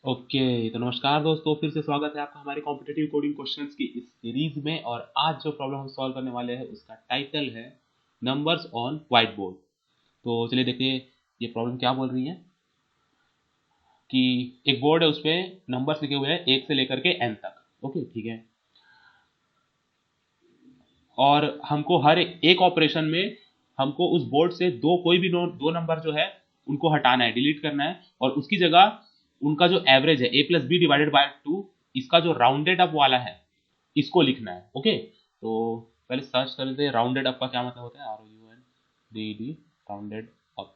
Okay, तो नमस्कार दोस्तों, फिर से स्वागत है आपका हमारे कॉम्पिटिटिव कोडिंग क्वेश्चंस की इस सीरीज में। और आज जो प्रॉब्लम हम सॉल्व करने वाले हैं उसका टाइटल है नंबर्स ऑन व्हाइट बोर्ड। तो चलिए देखिए ये प्रॉब्लम क्या बोल रही है कि एक बोर्ड है, उस पे नंबर्स लिखे हुए हैं 1 से लेकर के n तक। ओके, ठीक है। और हमको हर एक ऑपरेशन में हमको उस बोर्ड से कोई भी दो नंबर जो है उनको हटाना है, डिलीट करना है, और उसकी जगह उनका जो एवरेज है a+b/2, इसका जो राउंडेड अप वाला है इसको लिखना है। ओके, तो पहले सर्च कर लेते हैं राउंडेड अप का क्या मतलब होता है। ROUNDED, rounded up.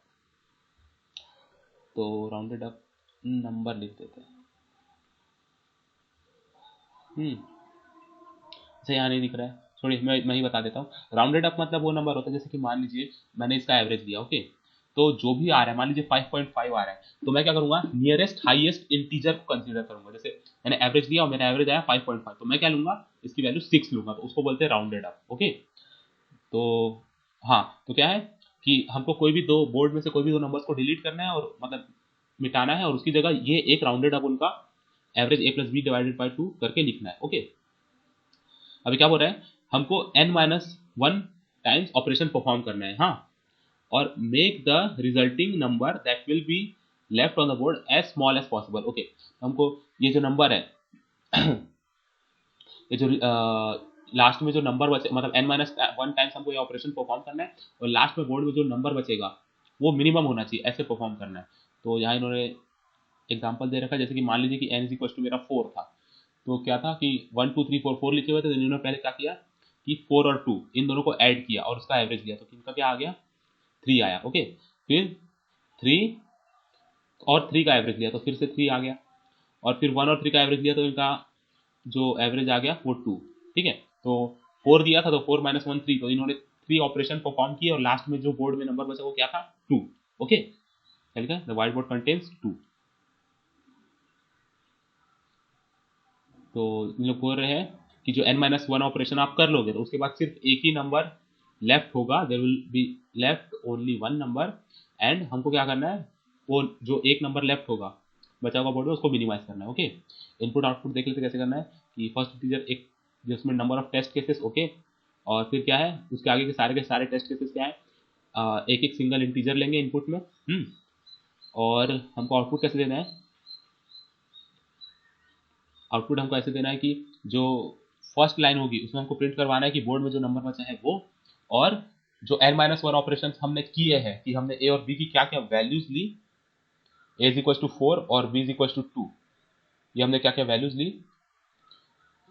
तो राउंडेड अप नंबर लिख देते हैं। अच्छा, यहाँ नहीं दिख रहा है, छोड़िए, मैं ही बता देता हूँ। राउंडेड अप मतलब वो नंबर होता है, जैसे कि मान लीजिए मैंने इसका एवरेज लिया। ओके, तो जो भी आ रहा है, मान लीजिए 5.5 आ रहा है, तो मैं क्या करूंगा, नियरेस्ट हाईएस्ट इंटीजर को कंसीडर करूंगा। जैसे मैंने एवरेज लिया और मेरा एवरेज आया 5.5, तो मैं क्या लूंगा, इसकी वैल्यू 6 लूंगा, तो उसको बोलते हैं राउंडेड अप। ओके, तो हाँ, तो क्या है कि हमको कोई भी दो बोर्ड में से कोई भी दो नंबर्स को डिलीट करना है, और मतलब मिटाना है, और उसकी जगह ये एक राउंडेड अप उनका एवरेज a+b/2 करके लिखना है। ओके, अभी क्या बोल रहा है, हमको n-1 टाइम्स ऑपरेशन परफॉर्म करना है। हाँ, और make the resulting number that will be left on the board as small as possible. Okay, हमको ये जो नंबर है ये जो लास्ट में जो नंबर बचे, मतलब n-1 टाइम्स हमको ये ऑपरेशन परफॉर्म करना है, और लास्ट में बोर्ड में जो नंबर बचेगा वो मिनिमम होना चाहिए, ऐसे परफॉर्म करना है। तो यहाँ इन्होंने एग्जाम्पल दे रखा है, जैसे कि मान लीजिए कि n इज इक्वल टू मेरा 4 था, तो क्या था कि 1 2 3 4 4 लिखे हुए थे, तो इन्होंने पहले क्या किया कि 4 और 2 इन दोनों को ऐड किया और उसका एवरेज लिया, तो इनका क्या आ गया, 3 आया। ओके, फिर 3 और 3 का एवरेज लिया, तो फिर से 3 आ गया, और फिर 1 और 3 का एवरेज लिया, तो इनका जो एवरेज आ गया वो 2। ठीक है, तो 4 दिया था, तो 4 - 1 3, तो इन्होंने 3 ऑपरेशन परफॉर्म किए, और लास्ट में जो बोर्ड में नंबर बचा वो क्या था, 2। ओके, क्या लिखा, द व्हाइट बोर्ड कंटेन्स 2। तो इन लोग बोल रहे हैं कि जो n-1 ऑपरेशन आप कर लोगे, तो उसके बाद सिर्फ एक ही नंबर लेफ्ट होगा, there will be left only one number. And हमको क्या करना है, वो जो एक नंबर लेफ्ट होगा बचा हुआ बोर्ड में, उसको मिनिमाइज करना है। ओके, इनपुट आउटपुट देख लेते कैसे करना है कि फर्स्ट इंटीजर एक, जिसमें number of test cases. Okay, और फिर क्या है, उसके आगे के सारे टेस्ट केसेस क्या है, एक एक सिंगल इंटीजर लेंगे इनपुट में। और हमको आउटपुट कैसे देना है, आउटपुट हमको ऐसे देना है कि जो फर्स्ट लाइन होगी उसमें हमको प्रिंट करवाना है कि बोर्ड में जो नंबर बचा है वो, और जो n-1 ऑपरेशन हमने किए हैं कि हमने a और b की क्या क्या वैल्यूज ली, a इज इक्वल टू 4 और b इज इक्वल टू 2, ये हमने क्या क्या वैल्यूज ली,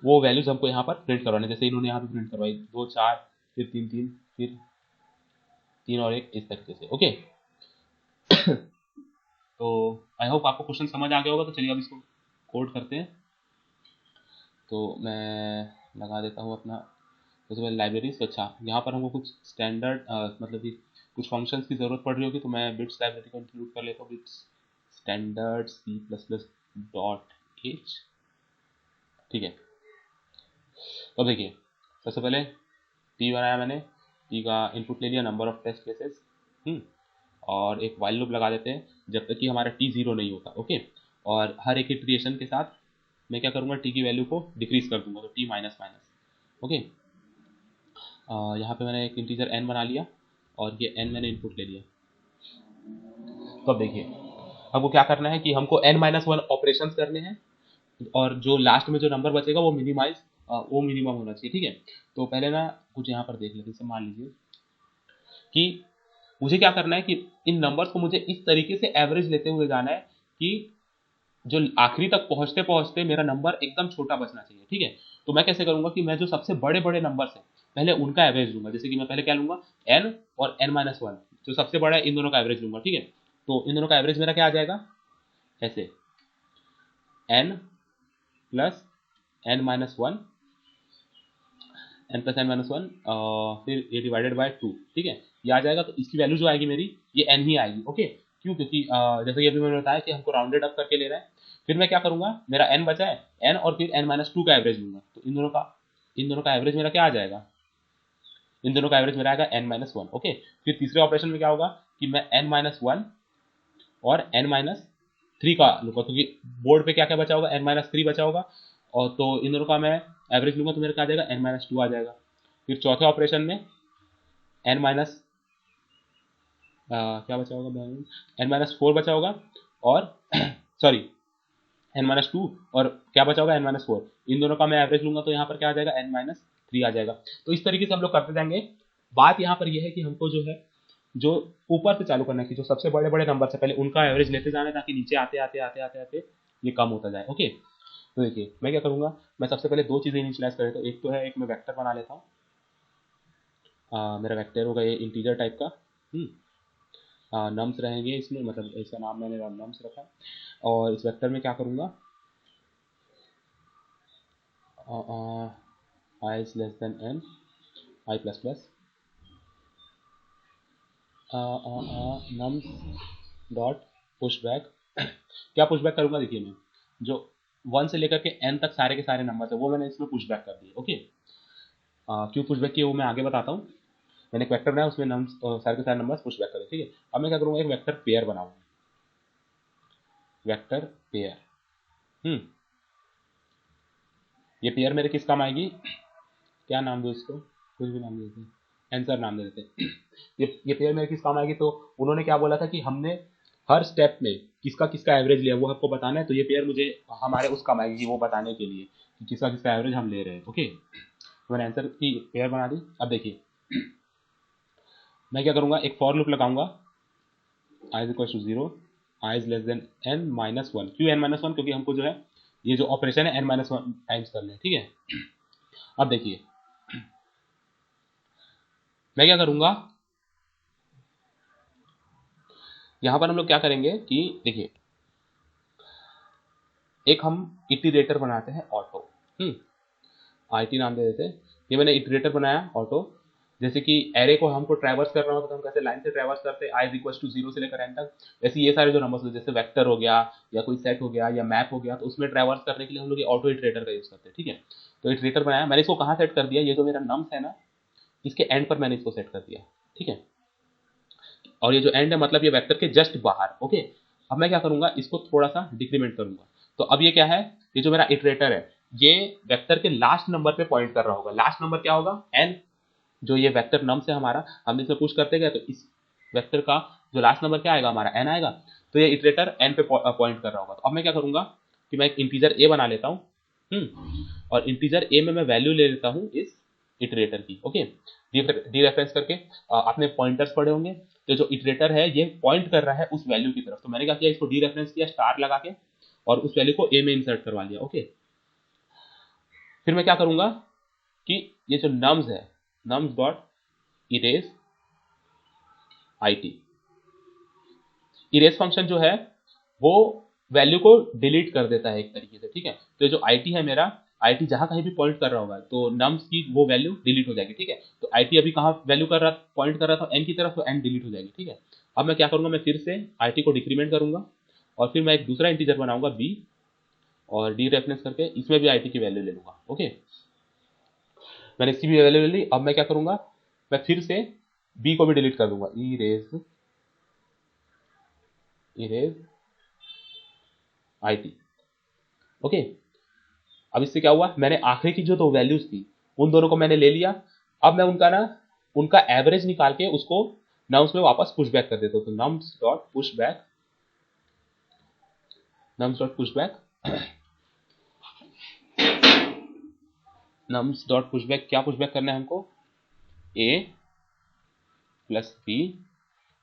वो वैल्यूज हमको यहाँ पर प्रिंट करवाने। जैसे इन्होंने यहाँ पे प्रिंट करवाई 2 4, फिर 3 3, फिर 3 और 1, इस तरीके से। ओके, तो आई होप आपको क्वेश्चन समझ आ गया होगा। तो चलिए अब इसको कोड करते हैं। तो मैं लगा देता हूँ अपना सबसे पहले लाइब्रेरीज। अच्छा, यहाँ पर हमको कुछ स्टैंडर्ड मतलब कि कुछ फंक्शंस की ज़रूरत पड़ रही होगी, तो मैं बिट्स लाइब्रेरी को इंक्लूड कर लेता हूँ, बिट्स स्टैंडर्ड C++.h। ठीक है, तो देखिए सबसे पहले p बनाया मैंने, p का इनपुट ले लिया, नंबर ऑफ टेस्ट केसेस, और एक वाइल लूप लगा देते हैं जब तक कि हमारा t 0 नहीं होता। ओके, और हर एक इटरेशन के साथ मैं क्या करूँगा, t की वैल्यू को डिक्रीज कर दूंगा, तो t माइनस माइनस। ओके, यहाँ पे मैंने एक इंटीजर n बना लिया, और ये n मैंने इनपुट ले लिया। तो अब देखिए हमको क्या करना है कि हमको n-1 ऑपरेशन करने हैं, और जो लास्ट में जो नंबर बचेगा वो मिनिमम होना चाहिए। ठीक है, तो पहले ना कुछ यहाँ पर देख लेते हैं। मान लीजिए कि मुझे क्या करना है कि इन नंबर्स को मुझे इस तरीके से एवरेज लेते हुए जाना है कि जो आखिरी तक पहुंचते पहुंचते मेरा नंबर एकदम छोटा बचना चाहिए। ठीक है, तो मैं कैसे करूंगा कि मैं जो सबसे बड़े बड़े नंबर है पहले उनका एवरेज लूंगा। जैसे कि मैं पहले क्या लूंगा, n और n-1, जो सबसे बड़ा है इन दोनों का एवरेज लूंगा। ठीक है, तो इन दोनों का एवरेज मेरा क्या आ जाएगा, ऐसे n प्लस n-1, n+n-1, फिर ये डिवाइडेड बाय 2। ठीक है, ये आ जाएगा, तो इसकी वैल्यू जो आएगी मेरी, ये n ही आएगी। ओके, क्यों, क्योंकि जैसे कि अभी मैंने बताया कि हमको राउंडेड अप करके लेना है। फिर मैं क्या करूंगा, मेरा n बचा है, n और फिर n-2 का एवरेज लूंगा, तो इन दोनों का एवरेज मेरा क्या आ जाएगा, इन दोनों का एवरेज मेरा आएगा n-1। ओके, फिर तीसरे ऑपरेशन में क्या होगा कि मैं n-1 और n-2 3 का लूँगा, क्योंकि बोर्ड पे क्या क्या बचा होगा, n-3 बचा होगा, और तो इन दोनों का मैं एवरेज लूँगा तो मेरे को आ जाएगा n-2 आ जाएगा। फिर चौथे ऑपरेशन में n माइनस क्या बचा होगा, n-4 बचा होगा, और सॉरी n-2, और क्या बचा होगा n-4, इन दोनों का मैं एवरेज लूंगा तो यहाँ पर क्या आ जाएगा n-3 आ जाएगा। तो इस तरीके से हम लोग करते जाएंगे। बात यहाँ पर यह है कि हमको जो है जो ऊपर से चालू करना है कि जो सबसे बड़े बड़े नंबर से पहले उनका एवरेज लेते जाना है, ताकि नीचे आते आते आते आते आते ये कम होता जाए। ओके, तो देखिए मैं क्या करूंगा, मैं सबसे पहले दो चीज़ें इनिशियलाइज कर लेता हूँ। एक तो है, एक मैं वेक्टर बना लेता हूँ, मेरा वेक्टर होगा ये इंटीजर टाइप का, नम्स रहेंगे इसमें, मतलब इसका नाम मैंने नम्स रखा। और इस वेक्टर में क्या करूँगा, i is less than n, i plus plus, nums dot push back. क्या पुश बैक करूँगा, देखिए मैं जो 1 से लेकर के n तक सारे के सारे नंबर है वो मैंने इसमें पुश बैक कर दिए। ओके, क्यों पुश बैक किया वो मैं आगे बताता हूँ। मैंने एक वेक्टर बनाया, उसमें नम्स सारे के सारे नंबर पुश बैक कर दिए। ठीक है, अब मैं क्या करूँगा, एक वेक्टर पेयर बनाऊंगा, वेक्टर पेयर। ये पेयर मेरे किस काम आएगी, क्या नाम दो इसको, कुछ भी नाम देते हैं, आंसर नाम दे देते हैं। ये पेयर मेरे किस काम आएगी, तो उन्होंने क्या बोला था कि हमने हर स्टेप में किसका किसका एवरेज लिया वो आपको बताना है, तो ये पेयर मुझे हमारे उस काम आएगी वो बताने के लिए कि किसका किसका एवरेज हम ले रहे हैं। ओके, तो मैंने आंसर की पेयर बना दी। अब देखिए मैं क्या करूँगा, एक फॉर लूप लगाऊंगा, i is equal to 0, i is less than n-1। क्यों n-1, क्योंकि हमको जो है ये जो ऑपरेशन है n-1 टाइम्स करना है। ठीक है, अब देखिए मैं क्या करूंगा, यहां पर हम लोग क्या करेंगे कि देखिए एक हम इटरेटर बनाते हैं ऑटो, IT नाम दे देते हैं। ये मैंने इटरेटर बनाया ऑटो, जैसे कि एरे को हमको ट्रैवर्स करना होगा तो हम कैसे लाइन से ट्रैवर्स करते हैं, i इज इक्वल टू 0 से लेकर n तक। वैसे ये सारे जो नंबर्स होते हैं, जैसे वेक्टर हो गया या कोई सेट हो गया या मैप हो गया, तो उसमें ट्रैवर्स करने के लिए हम लोग ये ऑटो इटरेटर का यूज करते हैं। ठीक है, तो इटरेटर बनाया मैंने, इसको कहाँ सेट कर दिया, ये जो मेरा नम्स है ना इसके एंड पर मैंने इसको सेट कर दिया। ठीक है, और ये जो एंड है मतलब ये वेक्टर के जस्ट बाहर। ओके, अब मैं क्या करूंगा, इसको थोड़ा सा डिक्रीमेंट करूंगा। तो अब ये क्या है, ये जो मेरा इटरेटर है ये वेक्टर के लास्ट नंबर पे पॉइंट कर रहा होगा। लास्ट नंबर क्या होगा, n, जो ये वेक्टर नम से हमारा हम इसमें पुश करते गए तो इस वेक्टर का जो लास्ट नंबर क्या आएगा हमारा n आएगा, तो ये इटरेटर n पे पॉइंट कर रहा होगा। तो अब मैं क्या करूंगा कि मैं एक इंटीजर a बना लेता हूँ, और इंटीजर a में मैं वैल्यू ले लेता हूँ इस इटरेटर की। ओके, डी रेफरेंस करके आपने पॉइंटर्स पढ़े होंगे, तो जो इटरेटर है ये पॉइंट कर रहा है उस वैल्यू की तरफ, तो मैंने क्या किया, इसको डी रेफरेंस किया स्टार लगा के और उस वैल्यू को a में इंसर्ट करवा लिया। ओके, फिर मैं क्या करूंगा कि ये जो नम्स है, nums dot erase IT, erase function जो है वो वैल्यू को डिलीट कर देता है एक तरीके से। ठीक है, तो ये जो IT है मेरा, IT जहां कहीं भी पॉइंट कर रहा होगा तो नम्स की वो वैल्यू डिलीट हो जाएगी। ठीक है, तो IT अभी कहाँ वैल्यू कर रहा, पॉइंट कर रहा था n की तरफ, तो n डिलीट हो जाएगी। ठीक है, अब मैं क्या करूंगा, मैं फिर से IT को डिक्रीमेंट करूंगा और फिर मैं एक दूसरा इंटीजर बनाऊंगा b, और डी रेफरेंस करके इसमें भी IT की वैल्यू ले लूंगा। ओके, मैंने इसकी भी वैल्यू ले ली। अब मैं क्या करूंगा, मैं फिर से b को भी डिलीट कर दूंगा, इरेज IT। ओके, अब इससे क्या हुआ, मैंने आखिरी की जो दो वैल्यूज थी उन दोनों को मैंने ले लिया। अब मैं उनका एवरेज निकाल के उसको नम्स में वापस पुश बैक कर देता हूँ। तो नम्स डॉट पुश बैक क्या पुश बैक करना है हमको, a प्लस b।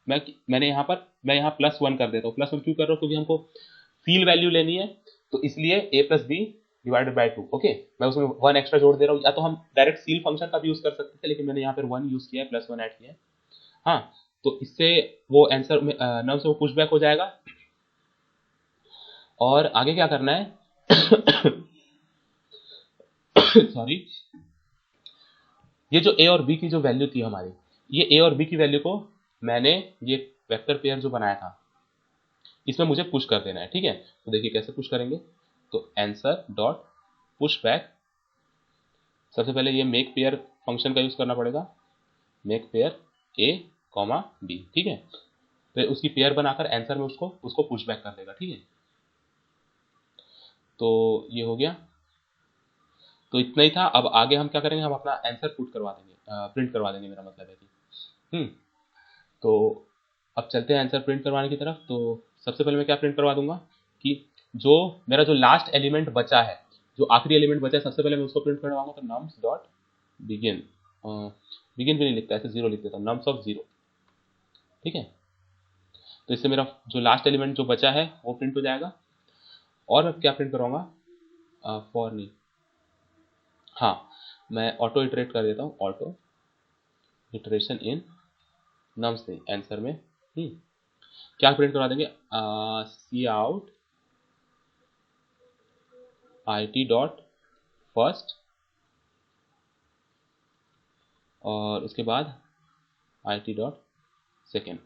मैंने मैं यहाँ +1 कर देता हूँ। +1 क्यों कर रहा हूँ, क्योंकि हमको सील वैल्यू लेनी है, तो इसलिए a plus B divided by 2। Okay, मैं उसमें 1 एक्स्ट्रा जोड़ दे रहा हूँ, या तो हम डायरेक्ट सील फंक्शन का भी यूज कर सकते थे, लेकिन मैंने यहाँ पर 1 यूज किया है, +1 ऐड किया है। हाँ, तो इससे वो आंसर में नम से वो पुश बैक हो जाएगा। और आगे क्या करना है सॉरी, ये जो a और b की जो वैल्यू थी हमारी, ये a और b की वैल्यू को मैंने ये वेक्टर पेयर जो बनाया था इसमें मुझे पुश कर देना है। ठीक है, तो देखिए कैसे पुश करेंगे, तो आंसर डॉट पुश बैक, सबसे पहले ये मेक पेयर फंक्शन का यूज करना पड़ेगा, make pair a comma b। ठीक है, तो उसकी पेयर बनाकर आंसर में उसको पुश बैक कर देगा। ठीक है, तो ये हो गया, तो इतना ही था। अब आगे हम क्या करेंगे, हम अपना आंसर पुट करवा देंगे, प्रिंट करवा देंगे, मेरा मतलब है कि तो अब चलते हैं आंसर प्रिंट करवाने की तरफ। तो सबसे पहले मैं क्या प्रिंट करवा दूंगा कि जो मेरा जो लास्ट एलिमेंट बचा है, जो आखिरी एलिमेंट बचा है, सबसे पहले मैं उसको प्रिंट करवाऊंगा। तो नम्स डॉट बिगिन, बिगिन भी नहीं लिखता, ऐसे जीरो लिख देता हूँ, नम्स ऑफ जीरो। ठीक है, तो इससे मेरा जो लास्ट एलिमेंट जो बचा है वो प्रिंट हो जाएगा। और मैं क्या प्रिंट करवाऊंगा, फॉर नहीं, हाँ, मैं ऑटो इटरेट कर देता हूँ, ऑटो इटरेशन इन नम्स नहीं, आंसर में क्या प्रिंट करवा देंगे, सी आउट IT डॉट फर्स्ट, और उसके बाद IT डॉट सेकेंड।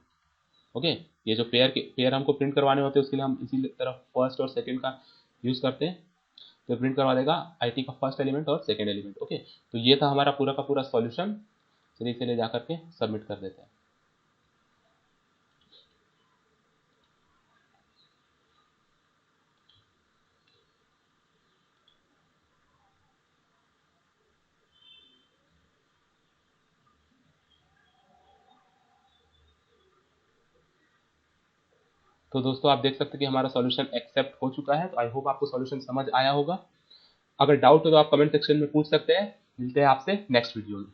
ओके, ये जो पेयर हमको प्रिंट करवाने होते हैं उसके लिए हम इसी तरह फर्स्ट और सेकेंड का यूज करते हैं। तो प्रिंट करवा देगा IT का फर्स्ट एलिमेंट और सेकेंड एलिमेंट। ओके, तो ये था हमारा पूरा का पूरा सॉल्यूशन। चलिए इसे ले जा करके सबमिट कर देते हैं। तो दोस्तों आप देख सकते हैं कि हमारा सॉल्यूशन एक्सेप्ट हो चुका है। तो आई होप आपको सॉल्यूशन समझ आया होगा। अगर डाउट हो तो आप कमेंट सेक्शन में पूछ सकते हैं। मिलते हैं आपसे नेक्स्ट वीडियो में।